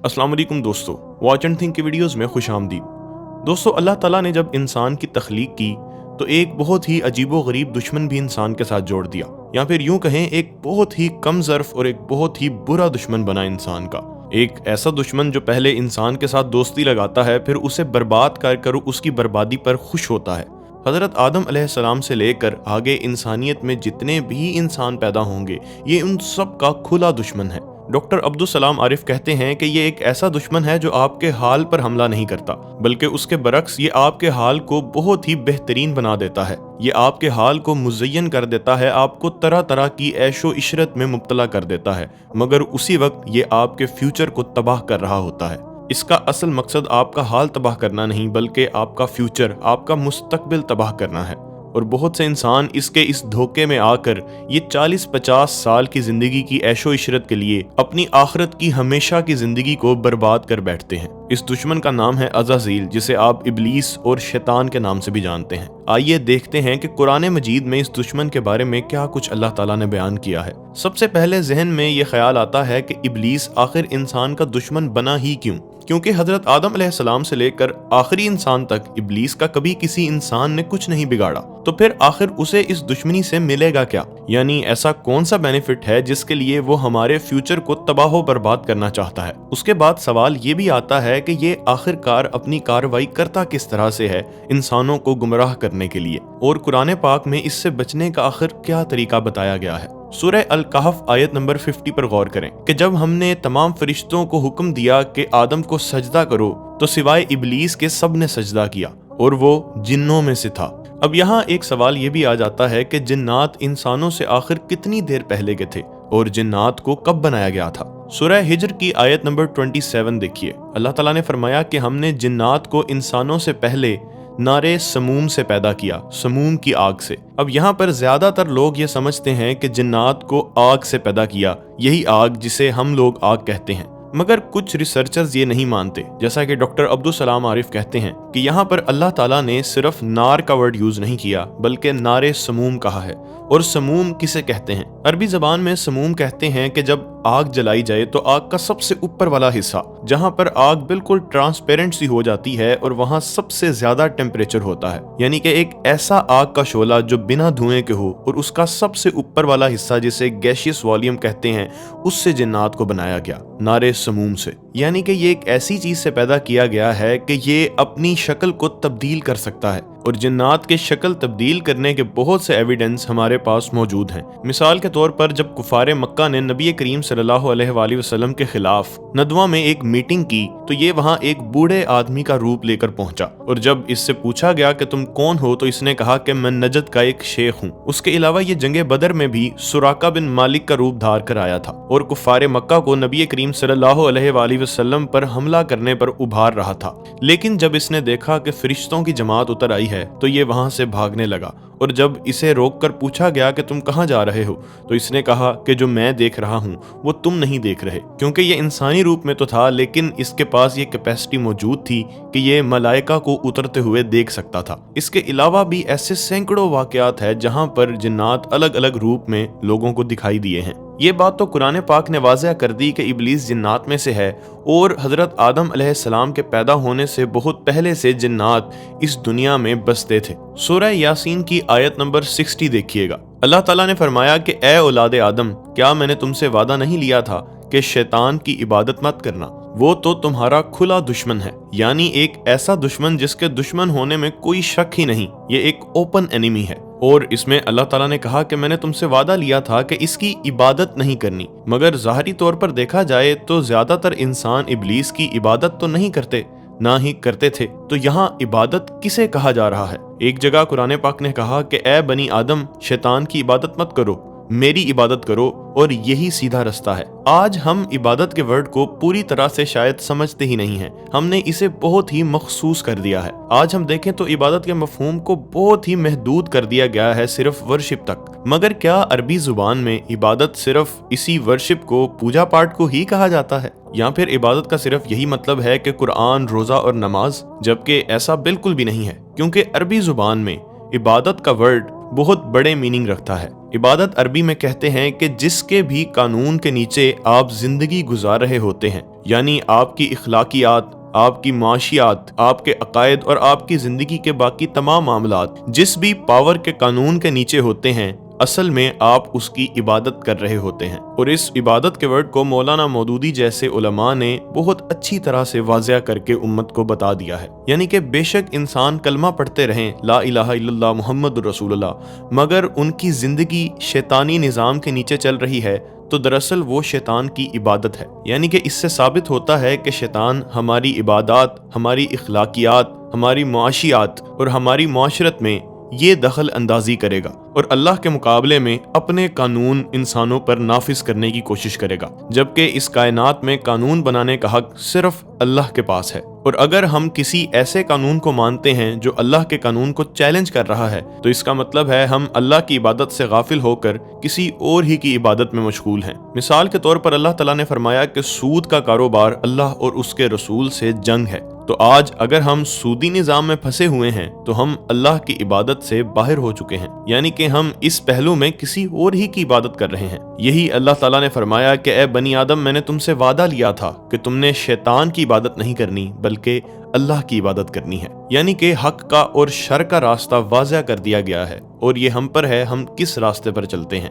अस्सलाम वालेकुम दोस्तों, वॉच एंड थिंक की वीडियोस में खुश आमदीद। दोस्तों, अल्लाह ताला ने जब इंसान की तख्लीक की तो एक बहुत ही अजीबो गरीब दुश्मन भी इंसान के साथ जोड़ दिया, या फिर यूं कहें एक बहुत ही कम ज़र्फ और एक बहुत ही बुरा दुश्मन बना इंसान का। एक ऐसा दुश्मन जो पहले इंसान के साथ दोस्ती लगाता है, फिर उसे बर्बाद कर उसकी बर्बादी पर खुश होता है। हज़रत आदम अलैहिस्सलाम से लेकर आगे इंसानियत में जितने भी इंसान पैदा होंगे, ये उन सब का खुला दुश्मन है। डॉक्टर अब्दुल सलाम आरिफ कहते हैं कि ये एक ऐसा दुश्मन है जो आपके हाल पर हमला नहीं करता, बल्कि उसके बरक्स ये आपके हाल को बहुत ही बेहतरीन बना देता है। ये आपके हाल को मुज़य्यन कर देता है, आपको तरह तरह की ऐशो इशरत में मुब्तला कर देता है, मगर उसी वक्त ये आपके फ्यूचर को तबाह कर रहा होता है। इसका असल मकसद आपका हाल तबाह करना नहीं, बल्कि आपका फ्यूचर, आपका मुस्तकबिल तबाह करना है। और बहुत से इंसान इसके इस धोखे में आकर ये 40-50 साल की ज़िंदगी की ऐशो इशरत के लिए अपनी आखिरत की हमेशा की ज़िंदगी को बर्बाद कर बैठते हैं। इस दुश्मन का नाम है अज़ाज़ील, जिसे आप इब्लीस और शैतान के नाम से भी जानते हैं। आइए देखते हैं कि कुरान मजीद में इस दुश्मन के बारे में क्या कुछ अल्लाह ताला ने बयान किया है। सबसे पहले जहन में ये ख्याल आता है कि इब्लीस आखिर इंसान का दुश्मन बना ही क्यों? क्योंकि हजरत आदम अलैहिस्सलाम से लेकर आखिरी इंसान तक इब्लीस का कभी किसी इंसान ने कुछ नहीं बिगाड़ा, तो फिर आखिर उसे इस दुश्मनी से मिलेगा क्या? यानी ऐसा कौन सा बेनिफिट है जिसके लिए वो हमारे फ्यूचर को तबाह बर्बाद करना चाहता है? उसके बाद सवाल ये भी आता है कि ये आखिरकार अपनी कार्रवाई करता किस तरह से है इंसानों को गुमराह करने के लिए, और कुरान पाक में इससे बचने का आखिर क्या तरीका बताया गया है। सूरह अल कहफ आयत नंबर 50 पर गौर करें कि जब हमने तमाम फरिश्तों को हुक्म दिया कि आदम को सजदा करो, तो सिवाय इब्लीस के सब ने सजदा किया और वो जिन्नों में से था। अब यहाँ एक सवाल ये भी आ जाता है कि जिन्नात इंसानों से आखिर कितनी देर पहले के थे और जिन्नात को कब बनाया गया था? सूरह हिज्र की आयत नंबर 27 देखिए। अल्लाह ताला ने फरमाया कि हमने जिन्नात को इंसानों से पहले नारे समूम से पैदा किया, समूम की आग से। अब यहाँ पर ज्यादातर लोग ये समझते हैं कि जिन्नात को आग से पैदा किया, यही आग जिसे हम लोग आग कहते हैं, मगर कुछ रिसर्चर्स ये नहीं मानते। जैसा कि डॉक्टर अब्दुल सलाम आरिफ कहते हैं कि यहाँ पर अल्लाह ताला ने सिर्फ नार का वर्ड यूज नहीं किया, बल्कि नारे समूम कहा है। और समूम किसे कहते हैं? अरबी जबान में समूम कहते हैं कि जब आग जलाई जाए तो आग का सबसे ऊपर वाला हिस्सा, जहां पर आग बिल्कुल ट्रांसपेरेंट सी हो जाती है और वहां सबसे ज्यादा टेम्परेचर होता है, यानी कि एक ऐसा आग का शोला जो बिना धुएं के हो, और उसका सबसे ऊपर वाला हिस्सा जिसे गैसियस वॉल्यूम कहते हैं, उससे जिन्नात को बनाया गया नारे समूम से। यानी कि ये एक ऐसी चीज से पैदा किया गया है कि ये अपनी शक्ल को तब्दील कर सकता है, और जिन्नात के शक्ल तब्दील करने के बहुत से एविडेंस हमारे पास मौजूद हैं। मिसाल के तौर पर जब कुफारे मक्का ने नबी करीम सल्लल्लाहु अलैहि वसल्लम के खिलाफ नदवा में एक मीटिंग की, तो ये वहाँ एक बूढ़े आदमी का रूप लेकर पहुंचा, और जब इससे पूछा गया कि तुम कौन हो, तो इसने कहा कि मैं नजद का एक शेख हूँ। उसके अलावा ये जंगे बदर में भी सुराका बिन मालिक का रूप धार कर आया था और कुफारे मक्का को नबी करीम सल्लल्लाहु अलैहि वसल्लम पर हमला करने पर उभार रहा था। लेकिन जब इसने देखा कि फरिश्तों की जमात उतर आई है, तो ये वहां से भागने लगा, और जब इसे रोककर पूछा गया कि तुम कहां जा रहे हो, तो इसने कहा कि जो मैं देख रहा हूं वो तुम नहीं देख रहे। क्योंकि ये इंसानी रूप में तो था, लेकिन इसके पास ये कैपेसिटी मौजूद थी कि ये मलाइका को उतरते हुए देख सकता था। इसके अलावा भी ऐसे सैकड़ों वाकयात है जहां पर जिन्नात अलग अलग रूप में लोगों को दिखाई दिए हैं। ये बात तो कुरान पाक ने वाज़ह कर दी कि इब्लीस जिन्नात में से है, और हजरत आदम अलैहिस्सलाम के पैदा होने से बहुत पहले से जिन्नात इस दुनिया में बसते थे। सूरह यासीन की आयत नंबर 60 देखिएगा। अल्लाह ताला ने फरमाया कि ए औलाद आदम, क्या मैंने तुमसे वादा नहीं लिया था कि शैतान की इबादत मत करना? वो तो तुम्हारा खुला दुश्मन है, यानी एक ऐसा दुश्मन जिसके दुश्मन होने में कोई शक ही नहीं। ये एक ओपन एनिमी है। और इसमें अल्लाह ताला ने कहा कि मैंने तुमसे वादा लिया था कि इसकी इबादत नहीं करनी, मगर ज़ाहिरी तौर पर देखा जाए तो ज्यादातर इंसान इब्लीस की इबादत तो नहीं करते, ना ही करते थे। तो यहाँ इबादत किसे कहा जा रहा है? एक जगह कुरान पाक ने कहा कि ए बनी आदम, शैतान की इबादत मत करो, मेरी इबादत करो, और यही सीधा रास्ता है। आज हम इबादत के वर्ड को पूरी तरह से शायद समझते ही नहीं हैं। हमने इसे बहुत ही मखसूस कर दिया है। आज हम देखें तो इबादत के मफहूम को बहुत ही महदूद कर दिया गया है सिर्फ वर्शिप तक। मगर क्या अरबी जुबान में इबादत सिर्फ इसी वर्शिप को, पूजा पाठ को ही कहा जाता है, या फिर इबादत का सिर्फ यही मतलब है कि कुरान, रोजा और नमाज? जबकि ऐसा बिल्कुल भी नहीं है, क्योंकि अरबी जुबान में इबादत का वर्ड बहुत बड़े मीनिंग रखता है। इबादत अरबी में कहते हैं कि जिसके भी कानून के नीचे आप जिंदगी गुजार रहे होते हैं, یعنی آپ کی اخلاقیات، آپ کی معاشیات، آپ کے عقائد اور آپ کی زندگی کے باقی تمام معاملات جس بھی پاور کے قانون کے نیچے ہوتے ہیں، اصل میں آپ اس کی عبادت کر رہے ہوتے ہیں۔ اور اس عبادت کے ورڈ کو مولانا مودودی جیسے علماء نے بہت اچھی طرح سے واضح کر کے امت کو بتا دیا ہے، یعنی کہ بے شک انسان کلمہ پڑھتے رہیں لا الہ الا اللہ محمد رسول اللہ، مگر ان کی زندگی شیطانی نظام کے نیچے چل رہی ہے تو دراصل وہ شیطان کی عبادت ہے۔ یعنی کہ اس سے ثابت ہوتا ہے کہ شیطان ہماری عبادات، ہماری اخلاقیات، ہماری معاشیات اور ہماری معاشرت میں یہ دخل اندازی کرے گا اور اللہ کے مقابلے میں اپنے قانون انسانوں پر نافذ کرنے کی کوشش کرے گا، جبکہ اس کائنات میں قانون بنانے کا حق صرف اللہ کے پاس ہے۔ اور اگر ہم کسی ایسے قانون کو مانتے ہیں جو اللہ کے قانون کو چیلنج کر رہا ہے تو اس کا مطلب ہے ہم اللہ کی عبادت سے غافل ہو کر کسی اور ہی کی عبادت میں مشغول ہیں۔ مثال کے طور پر اللہ تعالیٰ نے فرمایا کہ سود کا کاروبار اللہ اور اس کے رسول سے جنگ ہے، تو آج اگر ہم سودی نظام میں پھنسے ہوئے ہیں تو ہم اللہ کی عبادت سے باہر ہو چکے ہیں، یعنی کہ ہم اس پہلو میں کسی اور ہی کی عبادت کر رہے ہیں۔ یہی اللہ تعالیٰ نے فرمایا کہ اے بنی آدم، میں نے تم سے وعدہ لیا تھا کہ تم نے شیطان کی عبادت نہیں کرنی بلکہ اللہ کی عبادت کرنی ہے، یعنی کہ حق کا اور شر کا راستہ واضح کر دیا گیا ہے اور یہ ہم پر ہے ہم کس راستے پر چلتے ہیں۔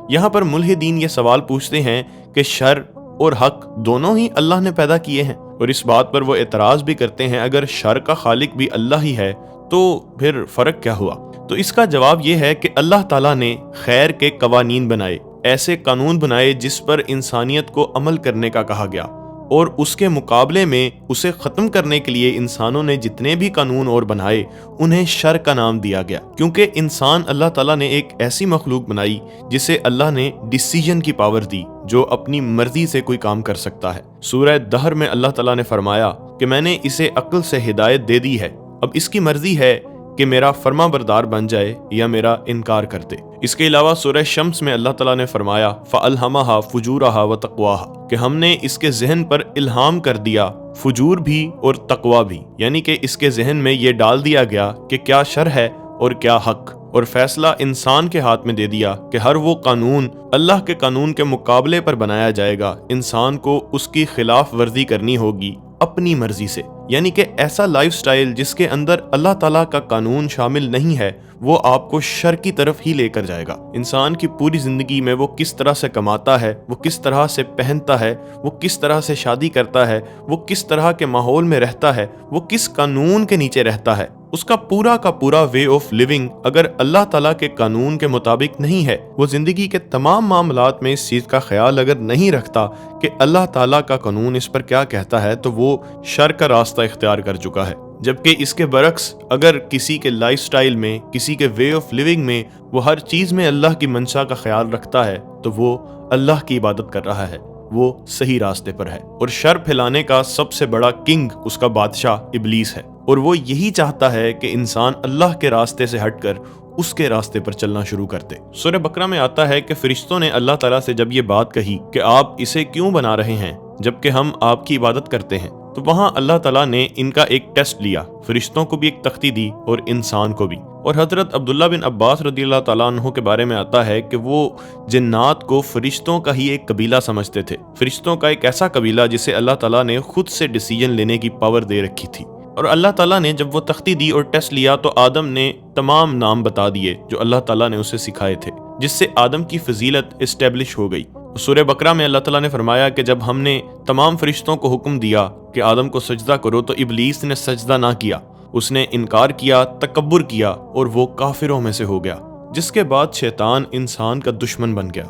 یہاں پر ملحدین یہ سوال پوچھتے ہیں کہ شر اور حق دونوں ہی اللہ نے پیدا کیے ہیں، اور اس بات پر وہ اعتراض بھی کرتے ہیں اگر شر کا خالق بھی اللہ ہی ہے تو پھر فرق کیا ہوا؟ تو اس کا جواب یہ ہے کہ اللہ تعالیٰ نے خیر کے قوانین بنائے، ایسے قانون بنائے جس پر انسانیت کو عمل کرنے کا کہا گیا، اور اس کے مقابلے میں اسے ختم کرنے کے لیے انسانوں نے جتنے بھی قانون اور بنائے انہیں شر کا نام دیا گیا، کیونکہ انسان اللہ تعالیٰ نے ایک ایسی مخلوق بنائی جسے اللہ نے ڈیسیژن کی پاور دی، جو اپنی مرضی سے کوئی کام کر سکتا ہے۔ سورہ دہر میں اللہ تعالیٰ نے فرمایا کہ میں نے اسے عقل سے ہدایت دے دی ہے، اب اس کی مرضی ہے کہ میرا فرما بردار بن جائے یا میرا انکار کر دے۔ اس کے علاوہ سورہ شمس میں اللہ تعالیٰ نے فرمایا فَأَلْهَمَهَا فُجُورَهَا وَتَقْوَاهَا کہ ہم نے اس کے ذہن پر الہام کر دیا فجور بھی اور تقوی بھی، یعنی کہ اس کے ذہن میں یہ ڈال دیا گیا کہ کیا شر ہے اور کیا حق، اور فیصلہ انسان کے ہاتھ میں دے دیا کہ ہر وہ قانون اللہ کے قانون کے مقابلے پر بنایا جائے گا، انسان کو اس کی خلاف ورزی کرنی ہوگی اپنی مرضی سے، یعنی کہ ایسا لائف سٹائل جس کے اندر اللہ تعالیٰ کا قانون شامل نہیں ہے وہ آپ کو شر کی طرف ہی لے کر جائے گا۔ انسان کی پوری زندگی میں وہ کس طرح سے کماتا ہے، وہ کس طرح سے پہنتا ہے، وہ کس طرح سے شادی کرتا ہے، وہ کس طرح کے ماحول میں رہتا ہے، وہ کس قانون کے نیچے رہتا ہے، اس کا پورا وے آف لیونگ اگر اللہ تعالیٰ کے قانون کے مطابق نہیں ہے، وہ زندگی کے تمام معاملات میں اس چیز کا خیال اگر نہیں رکھتا کہ اللہ تعالیٰ کا قانون اس پر کیا کہتا ہے تو وہ شر کا راستہ اختیار کر چکا ہے۔ جبکہ اس کے برعکس اگر کسی کے لائف سٹائل میں، کسی کے وے آف لیونگ میں وہ ہر چیز میں اللہ کی منشا کا خیال رکھتا ہے تو وہ اللہ کی عبادت کر رہا ہے، وہ صحیح راستے پر ہے۔ اور شر پھیلانے کا سب سے بڑا کنگ، اس کا بادشاہ ابلیس ہے، اور وہ یہی چاہتا ہے کہ انسان اللہ کے راستے سے ہٹ کر اس کے راستے پر چلنا شروع کر دے۔ سورہ بقرہ میں آتا ہے کہ فرشتوں نے اللہ تعالیٰ سے جب یہ بات کہی کہ آپ اسے کیوں بنا رہے ہیں جبکہ ہم آپ کی عبادت کرتے ہیں، تو وہاں اللہ تعالیٰ نے ان کا ایک ٹیسٹ لیا، فرشتوں کو بھی ایک تختی دی اور انسان کو بھی۔ اور حضرت عبداللہ بن عباس رضی اللہ تعالیٰ عنہ کے بارے میں آتا ہے کہ وہ جنات کو فرشتوں کا ہی ایک قبیلہ سمجھتے تھے، فرشتوں کا ایک ایسا قبیلہ جسے اللہ تعالیٰ نے خود سے ڈیسیجن لینے کی پاور دے رکھی تھی۔ اور اللہ تعالیٰ نے جب وہ تختی دی اور ٹیسٹ لیا تو آدم نے تمام نام بتا دیے جو اللہ تعالیٰ نے اسے سکھائے تھے، جس سے آدم کی فضیلت اسٹیبلش ہو گئی۔ سورہ بقرہ میں اللہ تعالیٰ نے فرمایا کہ جب ہم نے تمام فرشتوں کو حکم دیا کہ آدم کو سجدہ کرو تو ابلیس نے سجدہ نہ کیا، اس نے انکار کیا، تکبر کیا اور وہ کافروں میں سے ہو گیا، جس کے بعد شیطان انسان کا دشمن بن گیا۔